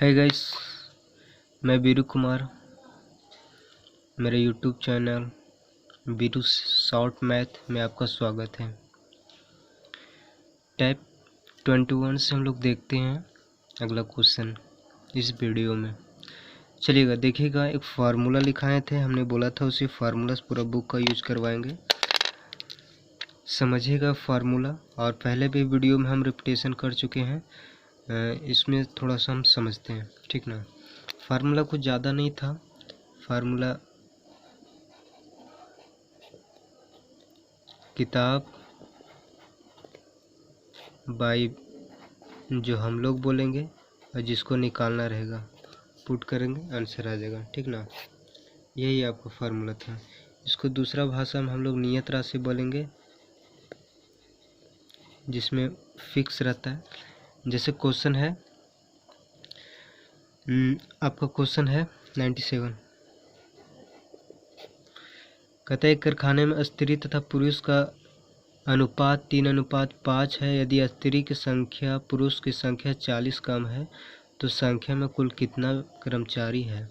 Hi guys, मैं बीरू कुमार। मेरे YouTube channel Biru short math में आपका स्वागत है। टाइप 21 से हम लोग देखते हैं अगला क्वेश्चन इस वीडियो में। चलिएगा, देखिएगा, एक फार्मूला लिखाए थे, हमने बोला था उसी फार्मूला से पूरा बुक का यूज करवाएंगे। समझिएगा फार्मूला, और पहले भी वीडियो में हम रिपीटेशन कर चुके हैं, इसमें थोड़ा सा हम समझते हैं, ठीक ना। फार्मूला कुछ ज़्यादा नहीं था। फार्मूला किताब बाई जो हम लोग बोलेंगे और जिसको निकालना रहेगा पुट करेंगे, आंसर आ जाएगा, ठीक ना। यही आपका फार्मूला था। इसको दूसरा भाषा में हम लोग नियत राशि बोलेंगे, जिसमें फिक्स रहता है। जैसे क्वेश्चन है, आपका क्वेश्चन है 97। कहता है एक कारखाने में स्त्री तथा पुरुष का अनुपात 3:5 है। यदि स्त्री की संख्या पुरुष की संख्या 40 कम है तो संख्या में कुल कितना कर्मचारी है।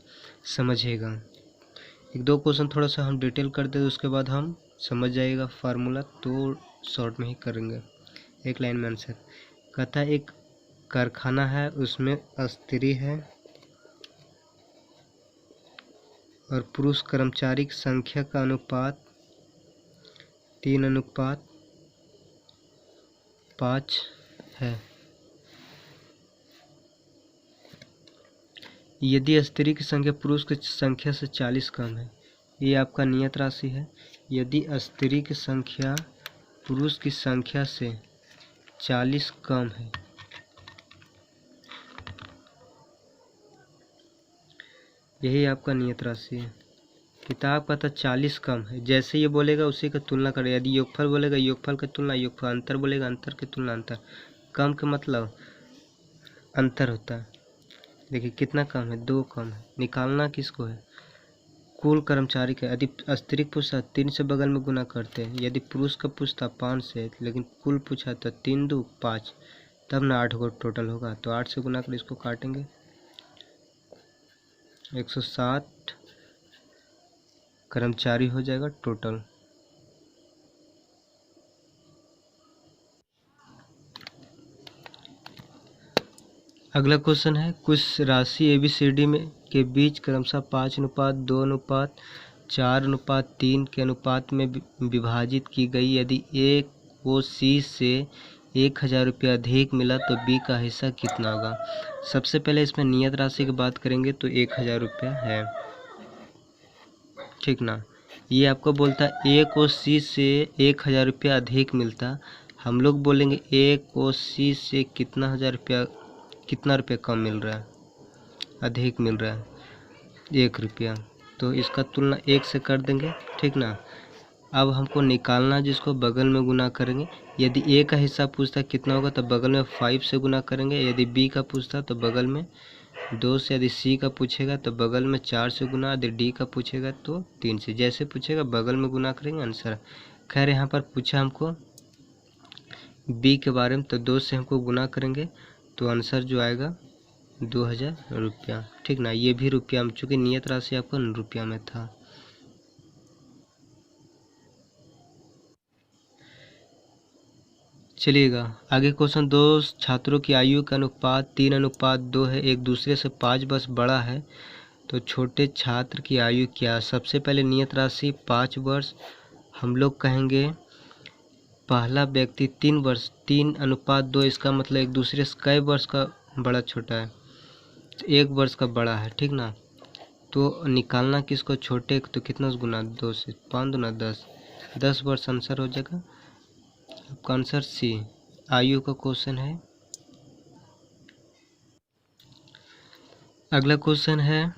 समझिएगा, एक दो क्वेश्चन थोड़ा सा हम डिटेल कर दे, उसके बाद हम समझ जाइएगा फार्मूला, तो शॉर्ट में ही करेंगे, एक लाइन में आंसर। कहता है एक कारखाना है, उसमें स्त्री है और पुरुष कर्मचारी की संख्या का अनुपात 3:5 है। यदि स्त्री की संख्या पुरुष की संख्या से 40 कम है, ये आपका नियत राशि है। यदि स्त्री की संख्या पुरुष की संख्या से 40 कम है, यही आपका नियत राशि है। किताब का तो 40 कम है, जैसे ये बोलेगा उसी का तुलना करें। यदि योगफल बोलेगा योगफल की तुलना योगफल, अंतर बोलेगा अंतर की तुलना अंतर। कम का मतलब अंतर होता है। देखिए कितना कम है, 2 कम है। निकालना किसको है, कुल कर्मचारी का। यदि स्त्री पूछा 3 से बगल में गुना करते हैं, यदि पुरुष का पूछता 5 से, लेकिन कुल पूछा तो 3 2 5, तब ना 8 को टोटल होगा। तो 8 से गुना कर इसको काटेंगे, 160 कर्मचारी हो जाएगा टोटल। अगला क्वेश्चन है, कुछ राशि ABCD में के बीच क्रमशः 5:2:4:3 के अनुपात में विभाजित की गई। यदि A को C से 1000 रुपया अधिक मिला तो B का हिस्सा कितना होगा। सबसे पहले इसमें नियत राशि की बात करेंगे तो 1000 रुपया है, ठीक ना। ये आपको बोलता है A को C से 1000 रुपया अधिक मिलता, हम लोग बोलेंगे A को C से कितना रुपया कम मिल रहा है, अधिक मिल रहा है 1 रुपया, तो इसका तुलना 1 से कर देंगे, ठीक ना। अब हमको निकालना, जिसको बगल में गुना करेंगे। यदि A का हिस्सा पूछता है कितना होगा तो बगल में 5 से गुना करेंगे। यदि B का पूछता तो बगल में 2 से, यदि C का पूछेगा तो बगल में 4 से गुना, यदि D का पूछेगा तो 3 से। जैसे पूछेगा बगल में गुना करेंगे, आंसर। खैर यहाँ पर पूछा हमको B के बारे में, तो 2 से हमको गुना करेंगे तो आंसर जो आएगा 2000 रुपया, ठीक ना। ये भी रुपया में, चूँकि नियत राशि आपका रुपया में था। चलिएगा आगे क्वेश्चन, 2 छात्रों की आयु का अनुपात 3:2 है, एक दूसरे से 5 वर्ष बड़ा है, तो छोटे छात्र की आयु क्या। सबसे पहले नियत राशि 5 वर्ष, हम लोग कहेंगे पहला व्यक्ति 3 वर्ष, 3:2, इसका मतलब एक दूसरे से कई वर्ष का बड़ा छोटा है, तो 1 वर्ष का बड़ा है, ठीक ना। तो निकालना किसको, छोटे, तो कितना से गुना, 2 से, 5 दूना 10, 10 वर्ष आंसर हो जाएगा। आपका आंसर सी आयु का क्वेश्चन है। अगला क्वेश्चन है,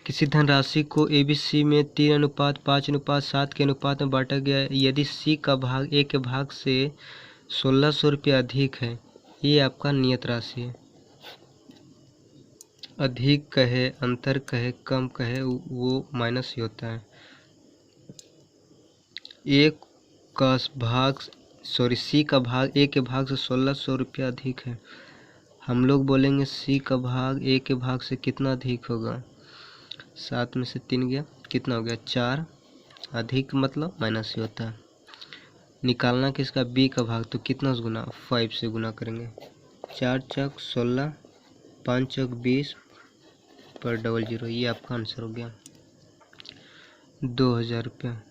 किसी धनराशि को ABC में 3:5:7 के अनुपात में बांटा गया है। यदि C का भाग A के भाग से 1600 रुपया अधिक है, ये आपका नियत राशि है। अधिक कहे, अंतर कहे, कम कहे, वो माइनस ही होता है। C का भाग A के भाग से 1600 रुपया अधिक है। हम लोग बोलेंगे सी का भाग ए के भाग से कितना अधिक होगा। 7 में से 3 गया, कितना हो गया 4, अधिक मतलब माइनस ही होता है। निकालना किसका, बी का भाग, तो कितना से गुना, 5 से गुना करेंगे। 4 चौक 16, 5 चौक 20 पर 00, ये आपका आंसर हो गया 2000 रुपया।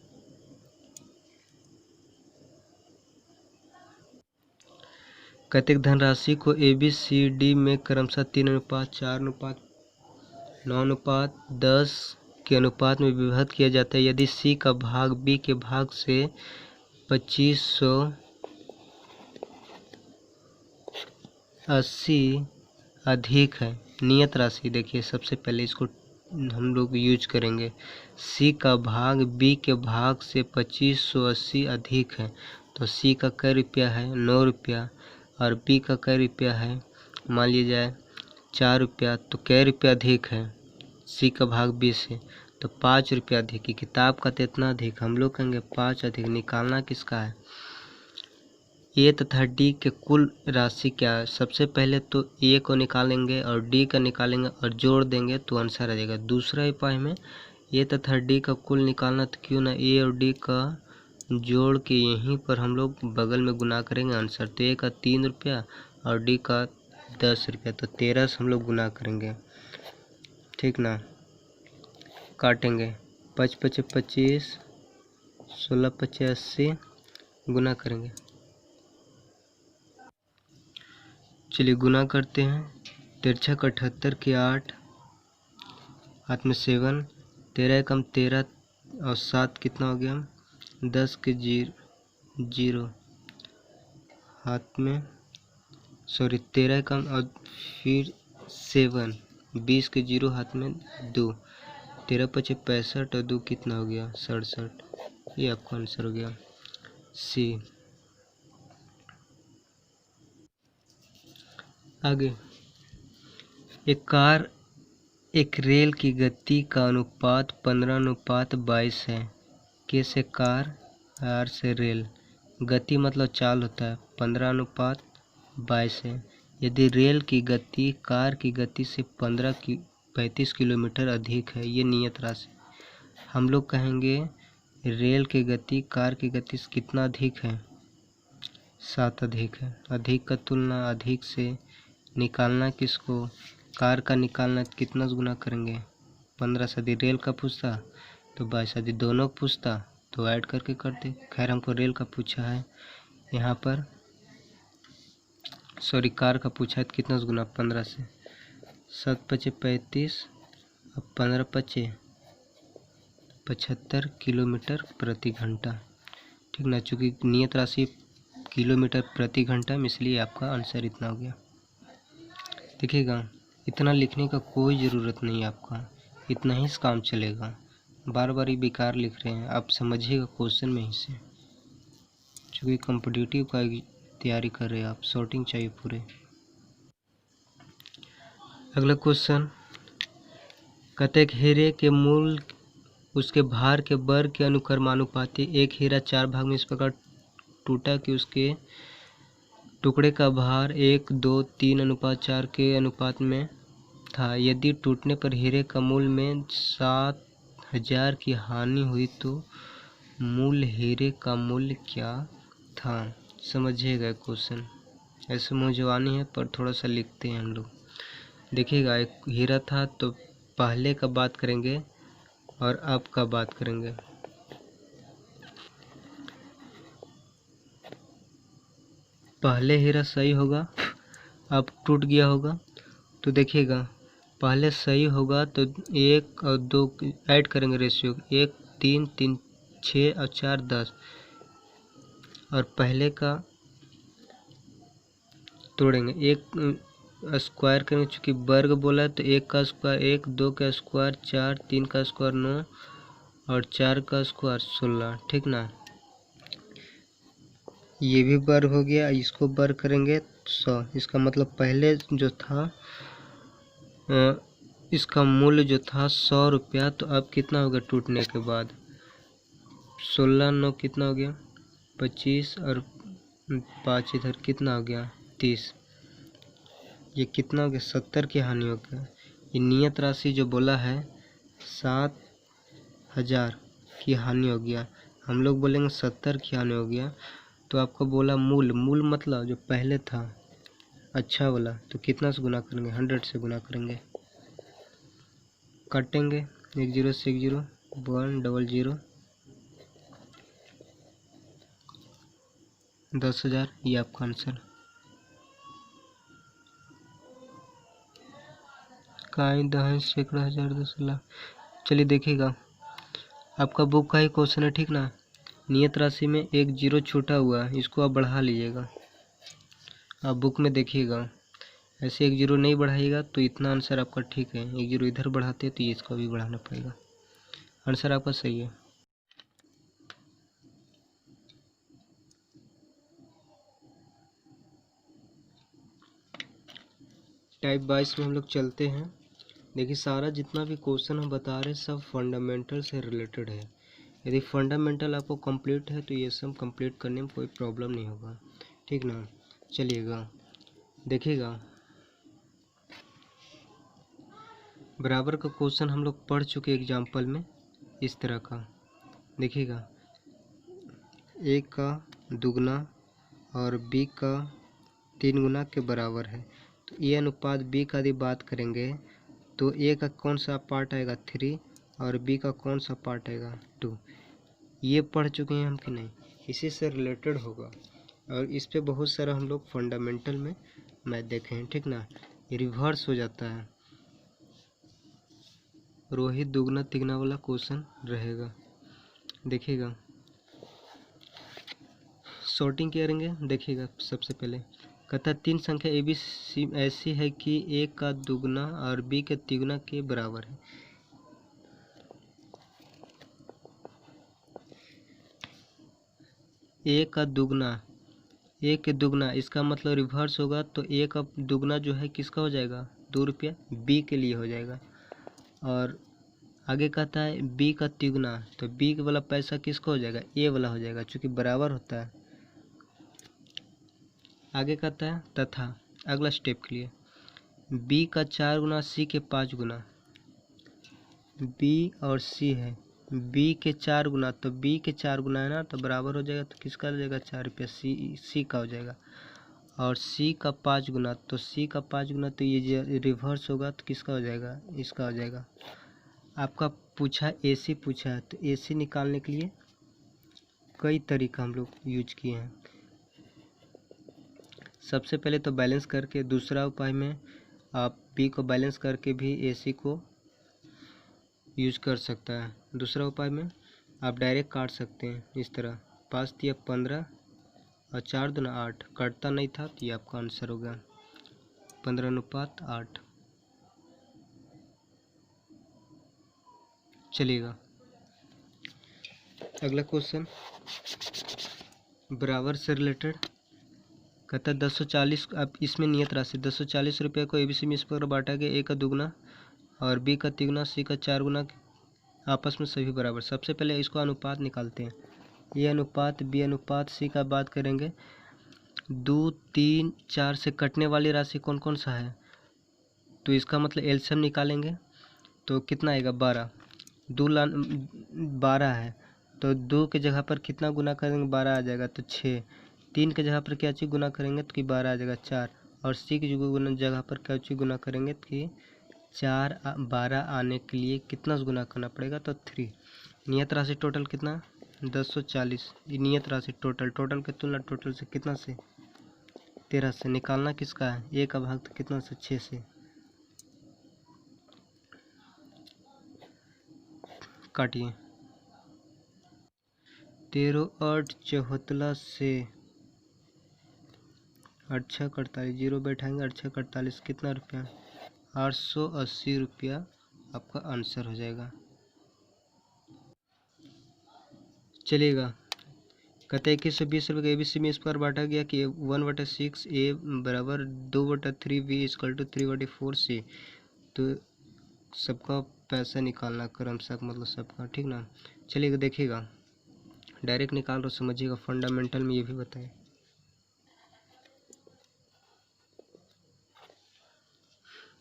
कतेक धनराशि को ए बी सी डी में क्रमशः 3:4, 4:9, 9:10 के अनुपात में विभक्त किया जाता है यदि सी का भाग बी के भाग से 2580 अधिक है। नियत राशि देखिए, सबसे पहले इसको हम लोग यूज करेंगे। सी का भाग बी के भाग से 2580 अधिक है, तो सी का कै रुपया है, 9 रुपया, और बी का कै रुपया है, मान लिया जाए 4 रुपया, तो कै रुपया अधिक है सी का भाग बी से, तो 5 रुपया अधिक। की किताब का तो इतना अधिक, हम लोग कहेंगे 5 अधिक। निकालना किसका है, ए तथा डी के कुल राशि क्या है। सबसे पहले तो ए को निकालेंगे और डी का निकालेंगे और जोड़ देंगे तो आंसर आ जाएगा। दूसरा उपाय में ए तथा डी का कुल निकालना, तो क्यों ना ए और डी का जोड़ के यहीं पर हम लोग बगल में गुना करेंगे आंसर। तो ए का 3 रुपया और डी का 10 रुपया, तो 13 से हम लोग गुना करेंगे, ठीक ना। काटेंगे, 5 5 25, 16 5 80, गुना करेंगे। चलिए गुना करते हैं। 13 78 के 8, हाथ में 7, 13 कम 13 और 7 कितना हो गया 10 के 0, हाथ में 13 कम और फिर 7, 20 के 0, हाथ में 2, 13 5 65 और 2 कितना हो गया 67। ये आपका आंसर हो गया सी। आगे, एक कार एक रेल की गति का अनुपात 15:22 है। कैसे कार, आर से रेल, गति मतलब चाल होता है, 15:22 है। यदि रेल की गति कार की गति से 35 किलोमीटर अधिक है, ये नियत राशि। हम लोग कहेंगे रेल की गति कार की गति से कितना अधिक है, 7 अधिक है। अधिक का तुलना अधिक से निकालना किसको, कार का निकालना, कितना गुना करेंगे 15 से। यदि रेल का पूछता तो 22, यदि दोनों पूछता तो ऐड करके करते। खैर हमको रेल का पूछा है यहाँ पर, सॉरी कार का पूछा है, तो कितना गुना 15 से। 7 5 35 और 15 5 75 किलोमीटर प्रति घंटा, ठीक ना। चूँकि नियत राशि किलोमीटर प्रति घंटा में, इसलिए आपका आंसर इतना हो गया। देखिएगा, इतना लिखने का कोई ज़रूरत नहीं है आपका, इतना ही से काम चलेगा। बार बार ये बेकार लिख रहे हैं, आप समझिएगा क्वेश्चन में ही से। चूँकि कॉम्पिटिटिव का तैयारी कर रहे हैं आप, शॉर्टिंग चाहिए पूरे। अगला क्वेश्चन, कतेक हीरे के मूल उसके भार के वर्ग के अनुक्रमानुपाती। एक हीरा 4 भाग में इस प्रकार टूटा कि उसके टुकड़े का भार 1 2 3:4 के अनुपात में था। यदि टूटने पर हीरे का मूल में 7000 की हानि हुई तो मूल हीरे का मूल्य क्या था। समझिएगा क्वेश्चन, ऐसे मौजवानी है पर थोड़ा सा लिखते हैं हम लोग। देखिएगा, एक हीरा था तो पहले का बात करेंगे और अब का बात करेंगे। पहले हीरा सही होगा, अब टूट गया होगा, तो देखिएगा पहले सही होगा तो 1 और 2 ऐड करेंगे रेशियो, 1 3 3 6 और 4 10, और पहले का तोड़ेंगे, 1 स्क्वायर करेंगे, चूँकि वर्ग बोला है तो 1 का स्क्वायर 1, 2 का स्क्वायर 4, 3 का स्क्वायर 9 और 4 का स्क्वायर 16, ठीक ना। ये भी वर्ग हो गया, इसको वर्ग करेंगे 100। इसका मतलब पहले जो था इसका मूल्य जो था 100 रुपया, तो अब कितना होगा टूटने के बाद 16 9 कितना हो गया 25 और 5 इधर कितना हो गया 30। ये कितना हो गया, 70 की हानि हो गया। ये नियत राशि जो बोला है 7,000 की हानि हो गया, हम लोग बोलेंगे 70 की हानि हो गया। तो आपको बोला मूल, मूल मतलब जो पहले था अच्छा वाला, तो कितना से गुना करेंगे, 100 से गुना करेंगे। काटेंगे 1 0 से 1 0, 1 0 0, 10,000, ये आपका आंसर। काई दहन सैकड़ा हजार 10 लाख। चलिए देखिएगा, आपका बुक का ही क्वेश्चन है, ठीक ना। नियत राशि में 1 0 छूटा हुआ है, इसको आप बढ़ा लीजिएगा। आप बुक में देखिएगा, ऐसे 1 0 नहीं बढ़ाइएगा तो इतना आंसर आपका ठीक है। 1 0 इधर बढ़ाते तो ये इसको भी बढ़ाना पड़ेगा। आंसर आपका सही है। टाइप 22 में हम लोग चलते हैं। देखिए सारा जितना भी क्वेश्चन हम बता रहे हैं सब फंडामेंटल से रिलेटेड है। यदि फंडामेंटल आपको कंप्लीट है तो ये सब कंप्लीट करने में कोई प्रॉब्लम नहीं होगा, ठीक ना। चलिएगा देखिएगा, बराबर का क्वेश्चन हम लोग पढ़ चुके एग्जाम्पल में इस तरह का। देखिएगा, ए का दुगना और बी का 3 गुना के बराबर है, तो ए अनुपात बी का यदि बात करेंगे तो ए का कौन सा पार्ट आएगा 3 और बी का कौन सा पार्ट आएगा 2। ये पढ़ चुके हैं हम कि नहीं, इसी से रिलेटेड होगा। और इस पे बहुत सारा हम लोग फंडामेंटल में मैथ देखे हैं, ठीक ना। ये रिवर्स हो जाता है, रोहित दुगना तिगना वाला क्वेश्चन रहेगा। देखिएगा सॉर्टिंग करेंगे। देखिएगा सबसे पहले कहता 3 संख्या ए बी सी ऐसी है कि ए का दुगना और बी के तिगुना के बराबर है। ए का दुगना, ए के दुगना, इसका मतलब रिवर्स होगा तो ए का दुगना जो है किसका हो जाएगा, 2 रुपया, बी के लिए हो जाएगा। और आगे कहता है बी का तिगुना, तो बी वाला पैसा किसका हो जाएगा, ए वाला हो जाएगा, चूँकि बराबर होता है। आगे कहता है तथा, अगला स्टेप के लिए बी का 4 गुना सी के 5 गुना, बी और सी है, बी के 4 गुना, तो बी के 4 गुना है ना, तो बराबर हो जाएगा, तो किसका हो जाएगा 4 रुपया, सी का हो जाएगा। और सी का 5 गुना, तो सी का 5 गुना, तो ये रिवर्स होगा तो किसका हो जाएगा, इसका हो जाएगा। आपका पूछा एसी पूछा है, तो एसी निकालने के लिए कई तरीका हम लोग यूज किए हैं। सबसे पहले तो बैलेंस करके, दूसरा उपाय में आप बी को बैलेंस करके भी एसी को यूज कर सकता है। दूसरा उपाय में आप डायरेक्ट काट सकते हैं इस तरह, 5 दिया 15 और 4 दूना 8, कटता नहीं था तो ये आपका आंसर होगा 15:8। चलिएगा अगला क्वेश्चन बराबर से रिलेटेड कहता है 1040, अब इसमें नियत राशि 1040 रुपये को एबीसी में इस प्रकार बांटा गया, ए का दुगना और बी का तिगुना सी का 4 गुना आपस में सभी बराबर। सबसे पहले इसको अनुपात निकालते हैं। ए अनुपात बी अनुपात सी का बात करेंगे। 2 3 4 से कटने वाली राशि कौन कौन सा है, तो इसका मतलब एलसीएम निकालेंगे तो कितना आएगा 12, 12 है, तो 2 के जगह पर कितना गुना करेंगे 12 आ जाएगा तो 6, 3 के जगह पर क्या चीज़ गुना करेंगे तो कि 12 आ जाएगा 4, और सी की जगह पर क्या चीज़ गुना करेंगे तो कि 4 12 आने के लिए कितना गुना करना पड़ेगा तो 3। नियत राशि टोटल कितना 1040, नियत राशि टोटल की तुलना टोटल से कितना से 13 से, निकालना किसका है ए का भाग तो कितना से 6 से, काटिए 13 8 चौहतला से 8 6 48, जीरो बैठाएंगे 8 6 48 कितना रुपया 880 रुपया आपका आंसर हो जाएगा। चलिएगा कहते हैं 2120 रुपये का एबीसी में इस पर बांटा गया कि 1/6 ए बराबर 2/3 बी इक्वल टू 3/4 सी, तो सबका पैसा निकालना क्रमशः मतलब सबका, ठीक ना। चलिएगा देखिएगा डायरेक्ट निकाल रहा समझिएगा, फंडामेंटल में ये भी बताएं।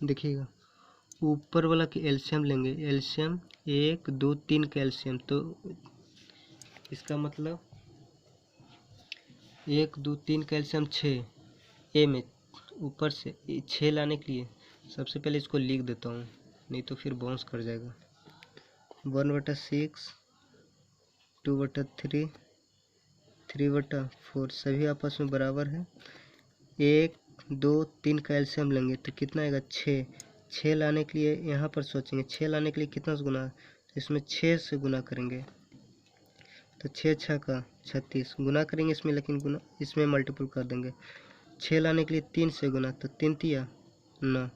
देखिएगा ऊपर वाला की एलसीएम लेंगे, एलसीएम 1 2 3 का एलसीएम, तो इसका मतलब 1 2 3 का एलसीएम 6। ए में ऊपर से 6 लाने के लिए सबसे पहले इसको लिख देता हूँ, नहीं तो फिर बाउंस कर जाएगा। 1/6, 2/3, 3/4 सभी आपस में बराबर है। 1 2 3 का एलसीएम लेंगे तो कितना आएगा 6। 6 लाने के लिए यहाँ पर सोचेंगे 6 लाने के लिए कितना से गुना, तो इसमें 6 से गुना करेंगे, तो 6 6 का 36 गुना करेंगे इसमें, लेकिन गुना इसमें मल्टीपल कर देंगे। 6 लाने के लिए 3 से गुना, तो 3 तिया 9।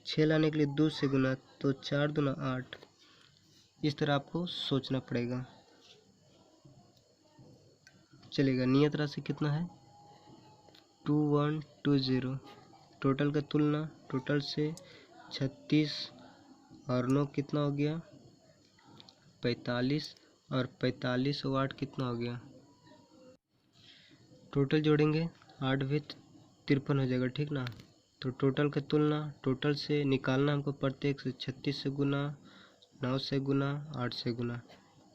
6 लाने के लिए 2 से गुना, तो 4 दूना 8। इस तरह आपको सोचना पड़ेगा। चलेगा। नियत राशि कितना है 2120। टोटल का तुलना, टोटल से 36 और 9 कितना हो गया 45, और 45 और 8 कितना हो गया, टोटल जोड़ेंगे 8 भी 53 हो जाएगा, ठीक ना। तो टोटल का तुलना, टोटल से निकालना हमको प्रत्येक से 36 से गुना, 9 से गुना, 8 से गुना,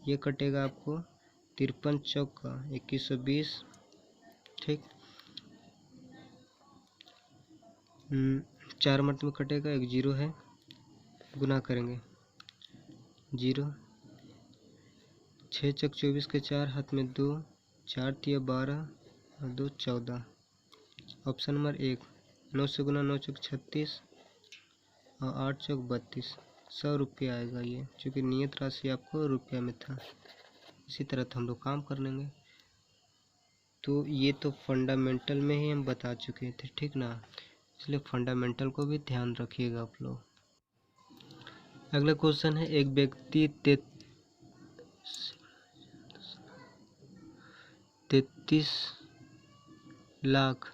ये कटेगा आपको 53 चौका 2120, ठीक। 4 मत में कटेगा, एक जीरो है, गुना करेंगे 0, 6 चौक 24 के 4, हाथ में 2, 4 तिया 12 और 2 14। ऑप्शन नंबर 1, 9 से गुना 9 चौक 36 और 8 चौक 32, 100 रुपये आएगा ये, क्योंकि नियत राशि आपको रुपया में था। इसी तरह तो हम लोग काम कर लेंगे। तो ये तो फंडामेंटल में ही हम बता चुके थे, ठीक ना, इसलिए फंडामेंटल को भी ध्यान रखिएगा आप लोग। अगला क्वेश्चन है, एक व्यक्ति 33 लाख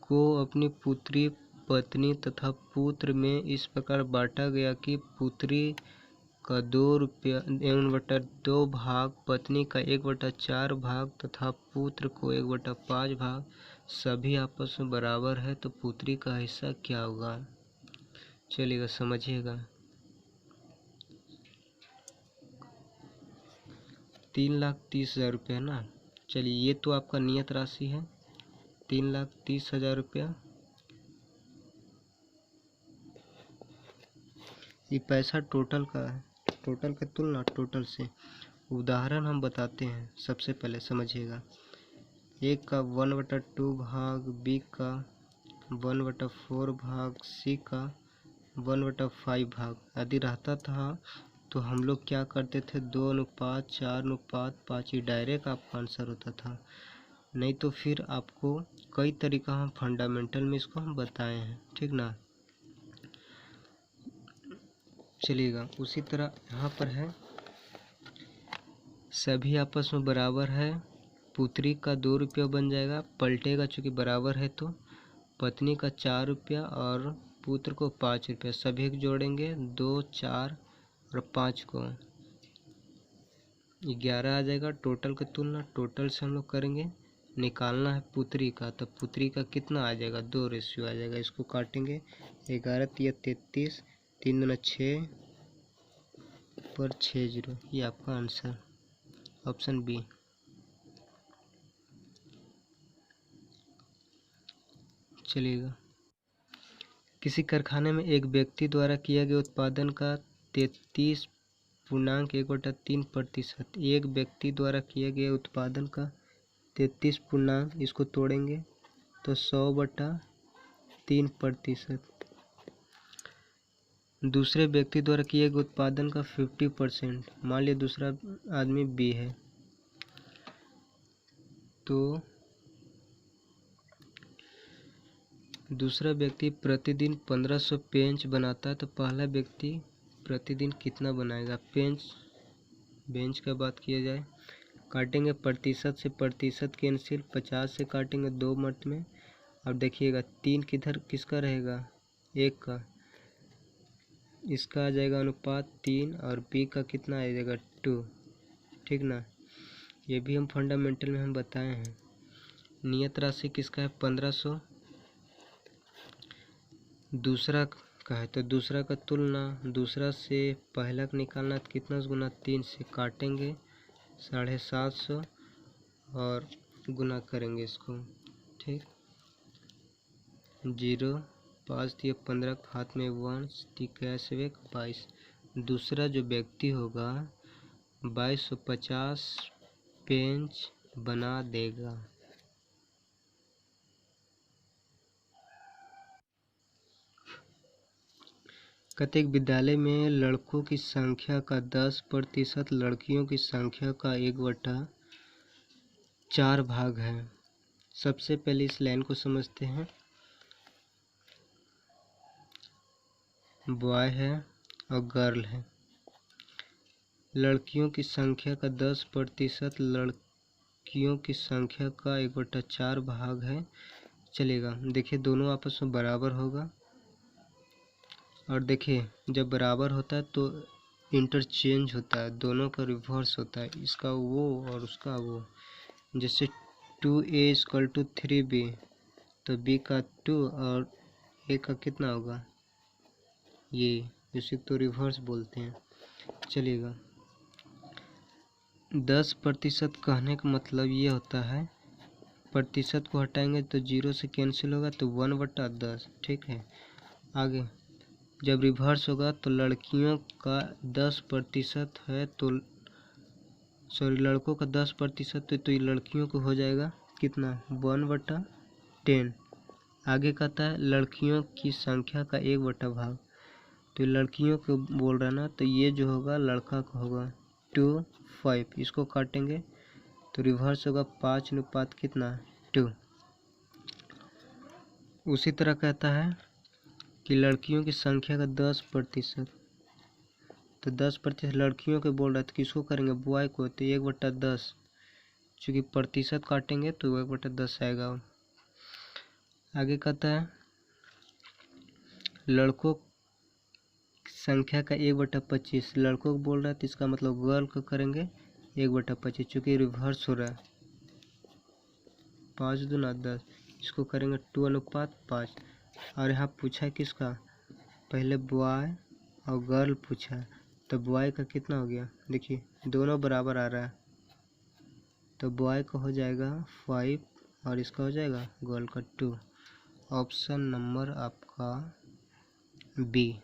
को अपनी पुत्री, पत्नी तथा पुत्र में इस प्रकार बांटा गया कि पुत्री का 2 रुपया 1/2 भाग, पत्नी का 1/4 भाग तथा पुत्र को 1/5 भाग सभी आपस में बराबर है, तो पुत्री का हिस्सा क्या होगा। चलिएगा समझिएगा। 3,30,000 रुपये है ना। चलिए ये तो आपका नियत राशि है 3,30,000 रुपया। ये पैसा टोटल का है, टोटल का तुलना टोटल से। उदाहरण हम बताते हैं, सबसे पहले समझिएगा। ए का 1/2 भाग, बी का 1/4 भाग, सी का 1/5 भाग आदि रहता था, तो हम लोग क्या करते थे 2:4:5 ये डायरेक्ट आपका आंसर होता था। नहीं तो फिर आपको कई तरीका हम फंडामेंटल में इसको हम बताए हैं, ठीक ना। चलिएगा उसी तरह यहाँ पर है, सभी आपस में बराबर है, पुत्री का 2 रुपया बन जाएगा, पलटेगा चूँकि बराबर है, तो पत्नी का 4 रुपया और पुत्र को 5 रुपया, सभी को जोड़ेंगे 2 4 और 5 को 11 आ जाएगा। टोटल की तुलना, टोटल से हम लोग करेंगे, निकालना है पुत्री का, तो पुत्री का कितना आ जाएगा 2 रेशियो आ जाएगा। इसको काटेंगे 11 तिया 33, 3 दूना 6 पर 6 0, ये आपका आंसर ऑप्शन बी। चलिएगा, किसी कारखाने में एक व्यक्ति द्वारा किया गया उत्पादन का 33.1/3%, एक व्यक्ति द्वारा किया गया उत्पादन का 33 पूर्णांक, इसको तोड़ेंगे तो 100/3%। दूसरे व्यक्ति द्वारा किए गए उत्पादन का 50%, मान लिया दूसरा आदमी बी है, तो दूसरा व्यक्ति प्रतिदिन 1500 पेंच बनाता है, तो पहला व्यक्ति प्रतिदिन कितना बनाएगा। बेंच का बात किया जाए, काटेंगे प्रतिशत से, प्रतिशत कैंसिल, 50 से काटेंगे 2 मत में। अब देखिएगा 3 किधर किसका रहेगा 1 का, इसका आ जाएगा अनुपात 3 और बी का कितना आ जाएगा 2, ठीक ना। ये भी हम फंडामेंटल में हम बताए हैं। नियत राशि किसका है 1500, दूसरा का है तो दूसरा का तुलना, दूसरा से पहला का निकालना तो कितना से गुना 3 से काटेंगे 750 और गुना करेंगे इसको। ठीक, 0 5 दिए 15 हाथ में 1 कैश बैक 22। दूसरा जो व्यक्ति होगा 2250 पेंच बना देगा। कहते विद्यालय में लड़कों की संख्या का 10%, लड़कियों की संख्या का 1/4 भाग है। सबसे पहले इस लाइन को समझते हैं। बॉय है और गर्ल है। लड़कियों की संख्या का 10%, लड़कियों की संख्या का 1/4 भाग है, चलेगा। देखिए दोनों आपस में बराबर होगा, और देखिए जब बराबर होता है तो इंटरचेंज होता है, दोनों का रिवर्स होता है, इसका वो और उसका वो। जैसे 2A = 3B, तो B का 2 और A का कितना होगा, ये, इसी तो रिवर्स बोलते हैं, चलेगा। 10% कहने का मतलब ये होता है, प्रतिशत को हटाएंगे तो 0 से कैंसिल होगा तो 1/10। ठीक है, आगे जब रिवर्स होगा तो लड़कियों का 10% है तो लड़कों का 10% तो ये लड़कियों को हो जाएगा कितना, 1/10। आगे कहता है लड़कियों की संख्या का 1/भाग, तो लड़कियों को बोल रहा ना, तो ये जो होगा लड़का का होगा 2 5, इसको काटेंगे तो रिवर्स होगा 5 कितना 2। उसी तरह कहता है कि लड़कियों की संख्या का 10%, तो 10% लड़कियों के बोल रहा है तो किसको करेंगे, बॉय को, तो 1/10, चूँकि प्रतिशत काटेंगे तो 1/10 आएगा। आगे कहता है लड़कों की संख्या का 1/25, लड़कों को बोल रहा है तो इसका मतलब गर्ल को करेंगे 1/25, चूँकि रिवर्स हो रहा है, 5 दूना 10, इसको करेंगे 2:5। और यहाँ पूछा है किसका, पहले बॉय और गर्ल पूछा है, तो बॉय का कितना हो गया, देखिए दोनों बराबर आ रहा है, तो बॉय का हो जाएगा 5 और इसका हो जाएगा गर्ल का 2। ऑप्शन नंबर आपका बी।